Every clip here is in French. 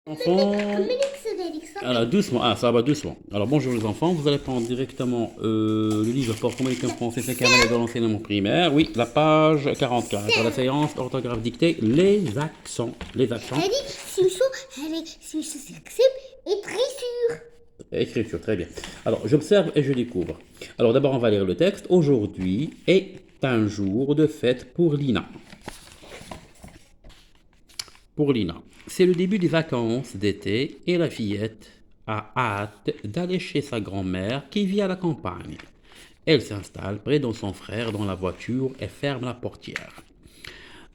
Enfants, alors doucement, ça va doucement. Alors bonjour les enfants, vous allez prendre directement le livre pour communiquer en français, c'est carnet de l'enseignement primaire. Oui, la page 44, la séance orthographe dictée, les accents. Les accents. Elle dit, c'est et très sûr. Écriture, très bien. Alors j'observe et je découvre. Alors d'abord on va lire le texte. Aujourd'hui est un jour de fête pour Lina. Pour Lina, c'est le début des vacances d'été et la fillette a hâte d'aller chez sa grand-mère qui vit à la campagne. Elle s'installe près de son frère dans la voiture et ferme la portière.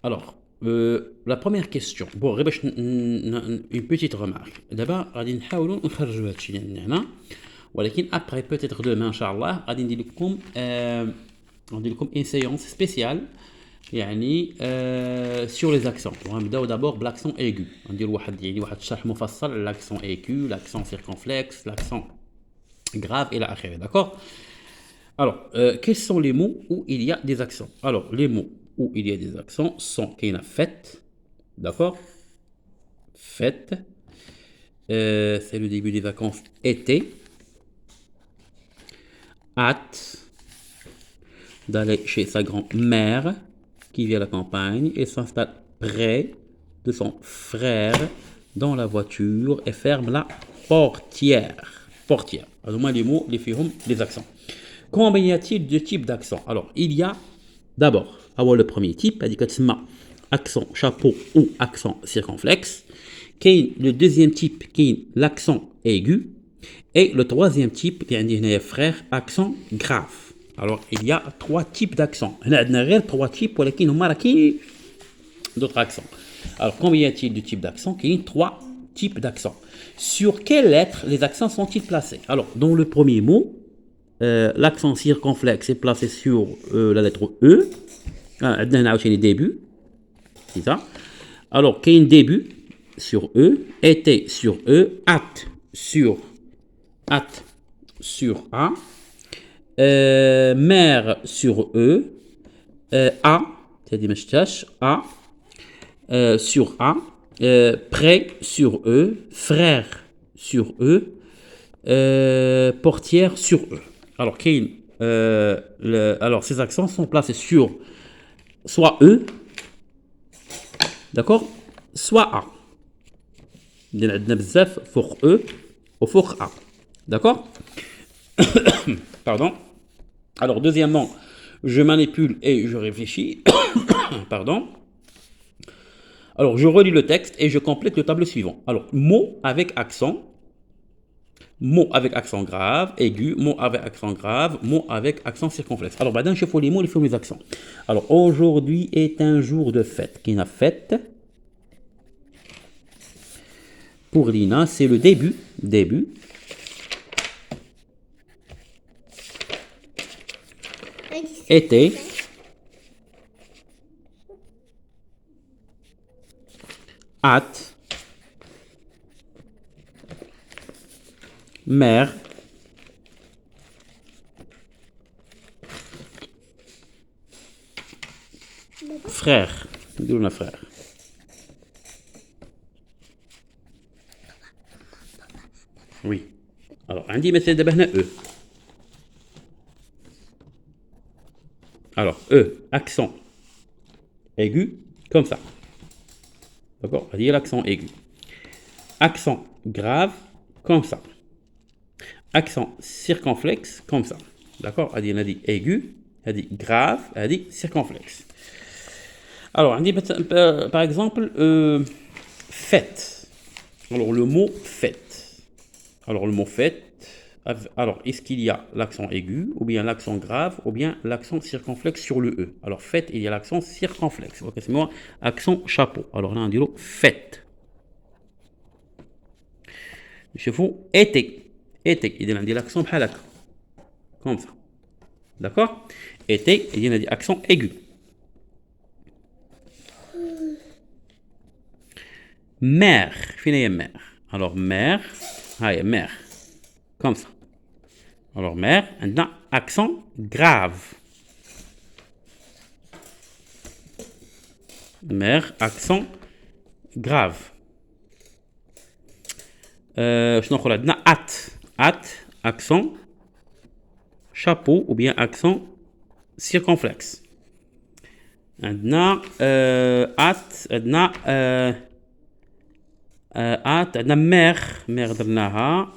Alors, la première question. Bon, une petite remarque. D'abord, غادي نحاولوا نخرجوا هادشي اللي هنا ولكن après peut-être demain inchallah غادي ندير لكم une séance spéciale يعني sur les accents. غنبداو d'abord بالاكسون aigu. غندير واحد الشرح مفصل على l'accent aigu, l'accent circonflexe, l'accent grave et la d'accord. Alors, quels sont les mots où il y a des accents? Alors, les mots où il y a des accents sont كاينه fête, d'accord? Fête, c'est le début des vacances été. Hâte d'aller chez sa grand-mère qui vit à la campagne et s'installe près de son frère dans la voiture et ferme la portière. Portière. Alors, moi, les mots, les films, les accents. Combien y a-t-il de types d'accents? Alors, il y a d'abord, avoir le premier type, accent chapeau ou accent circonflexe. Le deuxième type, qui est l'accent aigu. Et le troisième type, qui est frère, accent grave. Alors, il y a trois types d'accents. Il y a trois types, d'autres accents. Alors, combien y a-t-il de types d'accents? Il y a trois types d'accents. Sur quelles lettres les accents sont-ils placés? Alors, dans le premier mot, l'accent circonflexe est placé sur la lettre E. Les débuts. C'est ça. Alors, qu'il y a un début sur E, été sur E, hâte sur A, mère sur E, A, c'est-à-dire A, sur A, près sur E, frère sur E, portière sur E. Alors, alors ces accents sont placés sur soit E, d'accord, soit A. Il y en a بزاف فوق E ou فوق A. D'accord. Pardon. Alors, deuxièmement, je manipule et je réfléchis. Pardon. Alors, je relis le texte et je complète le tableau suivant. Alors, mots avec accent grave, aigu, mot avec accent grave, mot avec accent circonflexe. Alors, maintenant, je fais les mots, il faut les accents. Alors, aujourd'hui est un jour de fête. Qui n'a fête? Pour Lina, c'est le début. Été. Hâte. Mère. Frère. D'où le frère. Oui. Alors, on dit, mais c'est d'abord E. Alors, E, accent aigu, comme ça. D'accord? On va dire l'accent aigu. Accent grave, comme ça. Accent circonflexe, comme ça. D'accord? On a dit aigu, on a dit grave, on a dit circonflexe. Alors, on dit par exemple fête. Alors, le mot fête. Alors, le mot fête. Alors, est-ce qu'il y a l'accent aigu, ou bien l'accent grave, ou bien l'accent circonflexe sur le E? Alors, fête, il y a l'accent circonflexe. Ok, c'est moi, accent chapeau. Alors là, on dit fête. Je fais été. Il y a l'accent halak. Comme ça. D'accord? Été, il y a l'accent aigu. Mère. Finis mère. Alors, mère. Mère. Comme ça. Alors, mère, maintenant, accent grave. Mère, accent grave. شنو اخر عندنا؟ ات اكسون شابو ou bien accent circonflexe. عندنا عندنا عندنا مير درناها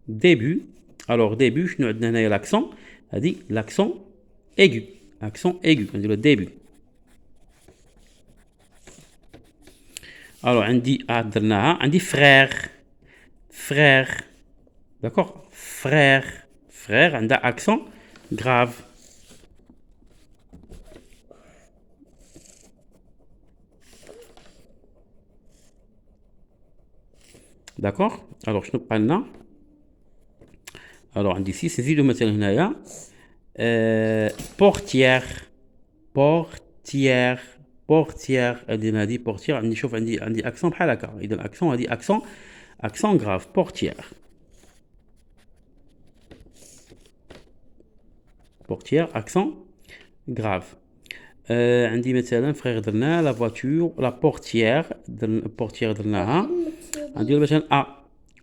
ديبي. الوغ ديبي شنو عندنا هنايا؟ لاكسون، هادي لاكسون ايغو، اكسون ايغو نديرو ديبي. الوغ عندي درناها، عندي فرير داكوغ، فرير عندها اكسون غراف. داكوغ. الوغ شنو بقى لنا؟ الوغ عندي 6. نزيدو مثلا هنايا بورتيير عندنا هادي بورتيير، عندي شوف عندي اكسون بحال هكا، اذا الاكسون هادي اكسون غراف بورتيير اكسون غراف. عندي مثلا فرير درنا لا فواتور لا بورتيير درناها. عندي مثلا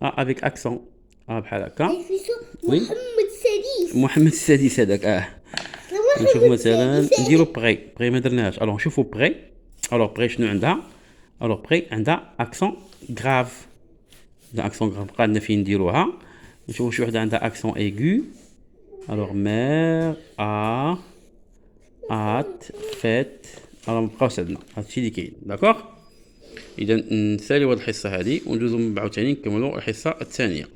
افيك اكسون بحال هكا. محمد السادس هذاك. نشوف مثلا نديرو بري ما درناهاش. الوغ نشوفو بري. الوغ بري شنو عندها؟ الوغ بري عندها اكسون غراف. عندها اكسون غراف، بقى عندنا فين نديروها. نشوفو شي وحده عندها اكسون ايغو. الوغ مير ات فيت. الوغ مبقاوش عندنا، هادشي اللي كاين. داكوغ. اذا نساليو هاد الحصه هادي وندوزو من بعد ثاني نكملو الحصه الثانيه.